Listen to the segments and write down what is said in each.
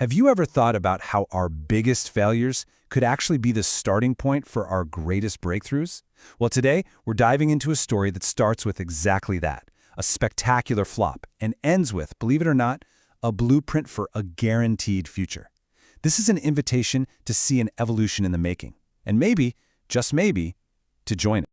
Have you ever thought about how our biggest failures could actually be the starting point for our greatest breakthroughs? Well, today, we're diving into a story that starts with exactly that, a spectacular flop, and ends with, believe it or not, a blueprint for a guaranteed future. This is an invitation to see an evolution in the making, and maybe, just maybe, to join it.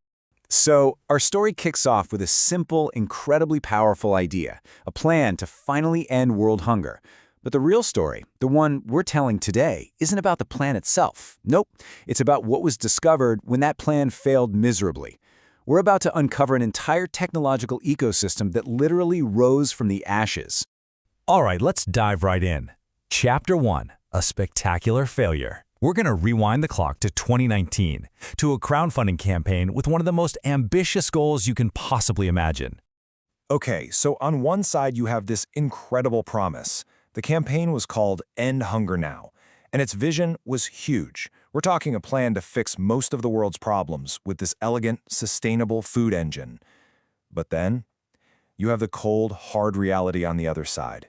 So, our story kicks off with a simple, incredibly powerful idea, a plan to finally end world hunger. But the real story, the one we're telling today, isn't about the plan itself. Nope, it's about what was discovered when that plan failed miserably. We're about to uncover an entire technological ecosystem that literally rose from the ashes. All right, let's dive right in. Chapter 1, a spectacular failure. We're going to rewind the clock to 2019, to a crowdfunding campaign with one of the most ambitious goals you can possibly imagine. Okay, so on one side you have this incredible promise. The campaign was called End Hunger Now, and its vision was huge. We're talking a plan to fix most of the world's problems with this elegant, sustainable food engine. But then, you have the cold, hard reality on the other side.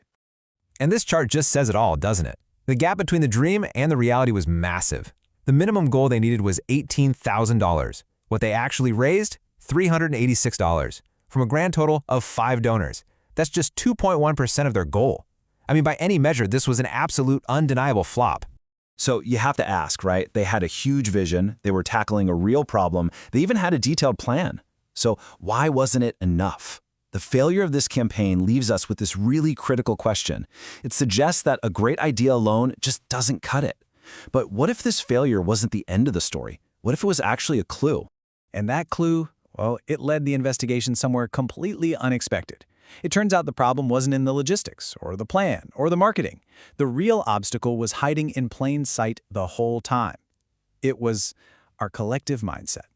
And this chart just says it all, doesn't it? The gap between the dream and the reality was massive. The minimum goal they needed was $18,000. What they actually raised? $386, from a grand total of 5 donors. That's just 2.1% of their goal. I mean, by any measure, this was an absolute, undeniable flop. So you have to ask, right? They had a huge vision, they were tackling a real problem, they even had a detailed plan. So why wasn't it enough? The failure of this campaign leaves us with this really critical question. It suggests that a great idea alone just doesn't cut it. But what if this failure wasn't the end of the story? What if it was actually a clue? And that clue, well, it led the investigation somewhere completely unexpected. It turns out the problem wasn't in the logistics, or the plan, or the marketing. The real obstacle was hiding in plain sight the whole time. It was our collective mindset.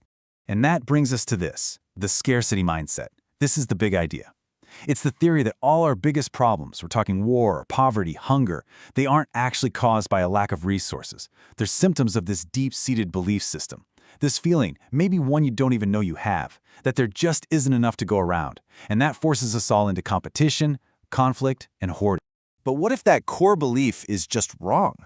And that brings us to this, the scarcity mindset. This is the big idea. It's the theory that all our biggest problems, we're talking war, poverty, hunger, they aren't actually caused by a lack of resources. They're symptoms of this deep-seated belief system. This feeling, maybe one you don't even know you have, that there just isn't enough to go around. And that forces us all into competition, conflict, and hoarding. But what if that core belief is just wrong?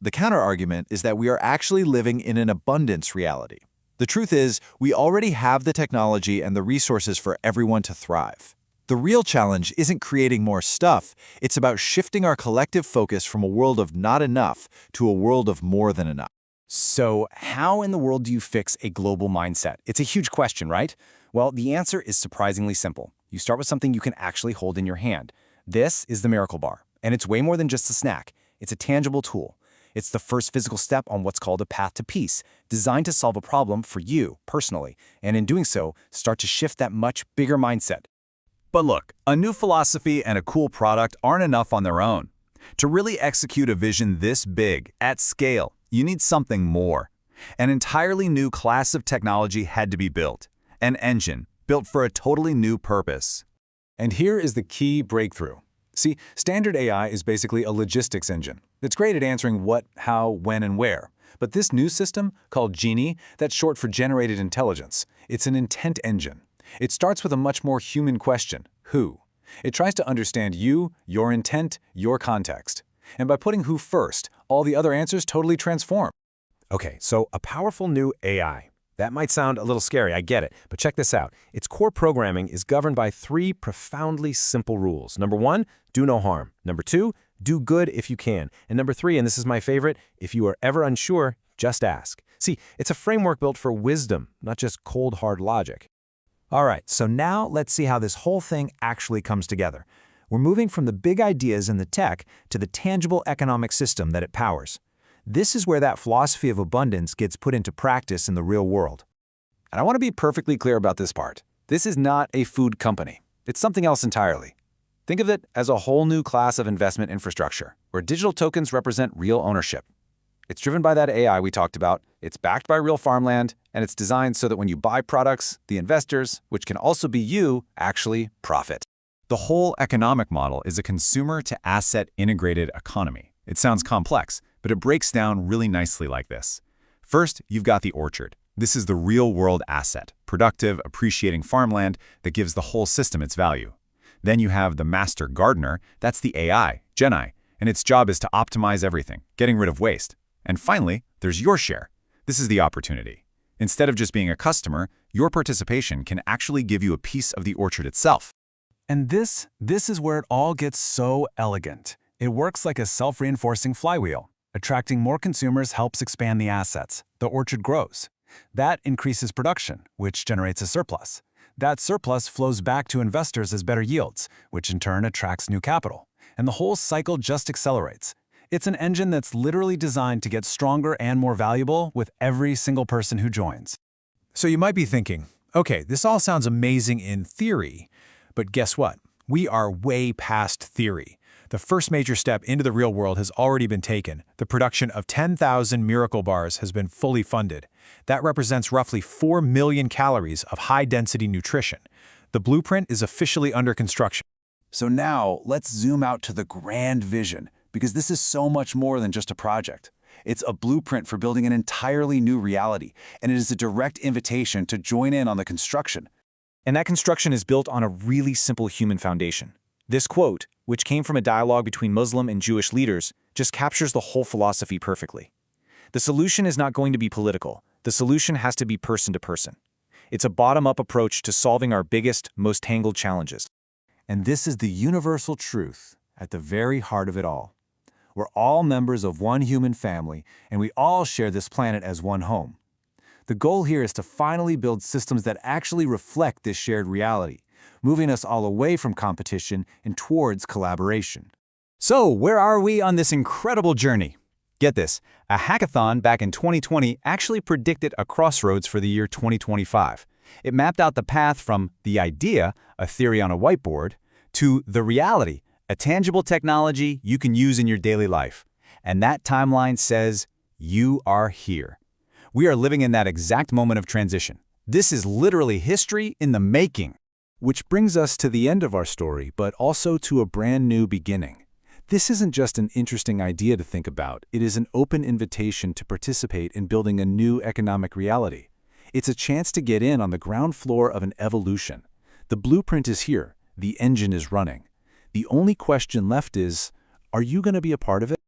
The counterargument is that we are actually living in an abundance reality. The truth is, we already have the technology and the resources for everyone to thrive. The real challenge isn't creating more stuff, it's about shifting our collective focus from a world of not enough to a world of more than enough. So how in the world do you fix a global mindset? It's a huge question, right? Well, the answer is surprisingly simple. You start with something you can actually hold in your hand. This is the Miracle Bar, and it's way more than just a snack. It's a tangible tool. It's the first physical step on what's called a path to peace, designed to solve a problem for you personally, and in doing so, start to shift that much bigger mindset. But look, a new philosophy and a cool product aren't enough on their own. To really execute a vision this big, at scale, you need something more. An entirely new class of technology had to be built. An engine, built for a totally new purpose. And here is the key breakthrough. See, standard AI is basically a logistics engine. It's great at answering what, how, when, and where. But this new system, called Genie, that's short for Generated Intelligence, it's an intent engine. It starts with a much more human question, who? It tries to understand you, your intent, your context. And by putting who first, all the other answers totally transform. Okay, so a powerful new AI. That might sound a little scary, I get it, but check this out. Its core programming is governed by 3 profoundly simple rules. Number 1, do no harm. Number 2, do good if you can. And number 3, and this is my favorite, if you are ever unsure, just ask. See, it's a framework built for wisdom, not just cold, hard logic. All right, so now let's see how this whole thing actually comes together. We're moving from the big ideas in the tech to the tangible economic system that it powers. This is where that philosophy of abundance gets put into practice in the real world. And I want to be perfectly clear about this part. This is not a food company. It's something else entirely. Think of it as a whole new class of investment infrastructure, where digital tokens represent real ownership. It's driven by that AI we talked about, it's backed by real farmland, and it's designed so that when you buy products, the investors, which can also be you, actually profit. The whole economic model is a consumer-to-asset integrated economy. It sounds complex, but it breaks down really nicely like this. First, you've got the orchard. This is the real-world asset, productive, appreciating farmland that gives the whole system its value. Then you have the master gardener, that's the AI, Genai, and its job is to optimize everything, getting rid of waste. And finally, there's your share. This is the opportunity. Instead of just being a customer, your participation can actually give you a piece of the orchard itself. And this is where it all gets so elegant. It works like a self-reinforcing flywheel. Attracting more consumers helps expand the assets. The orchard grows. That increases production, which generates a surplus. That surplus flows back to investors as better yields, which in turn attracts new capital. And the whole cycle just accelerates. It's an engine that's literally designed to get stronger and more valuable with every single person who joins. So you might be thinking, okay, this all sounds amazing in theory, but guess what? We are way past theory. The first major step into the real world has already been taken. The production of 10,000 Miracle Bars has been fully funded. That represents roughly 4 million calories of high-density nutrition. The blueprint is officially under construction. So now, let's zoom out to the grand vision, because this is so much more than just a project. It's a blueprint for building an entirely new reality, and it is a direct invitation to join in on the construction. And that construction is built on a really simple human foundation. This quote, which came from a dialogue between Muslim and Jewish leaders, just captures the whole philosophy perfectly. The solution is not going to be political. The solution has to be person to person. It's a bottom-up approach to solving our biggest, most tangled challenges. And this is the universal truth at the very heart of it all. We're all members of one human family, and we all share this planet as one home. The goal here is to finally build systems that actually reflect this shared reality, moving us all away from competition and towards collaboration. So, where are we on this incredible journey? Get this, a hackathon back in 2020 actually predicted a crossroads for the year 2025. It mapped out the path from the idea, a theory on a whiteboard, to the reality, a tangible technology you can use in your daily life. And that timeline says, you are here. We are living in that exact moment of transition. This is literally history in the making. Which brings us to the end of our story, but also to a brand new beginning. This isn't just an interesting idea to think about. It is an open invitation to participate in building a new economic reality. It's a chance to get in on the ground floor of an evolution. The blueprint is here. The engine is running. The only question left is, are you going to be a part of it?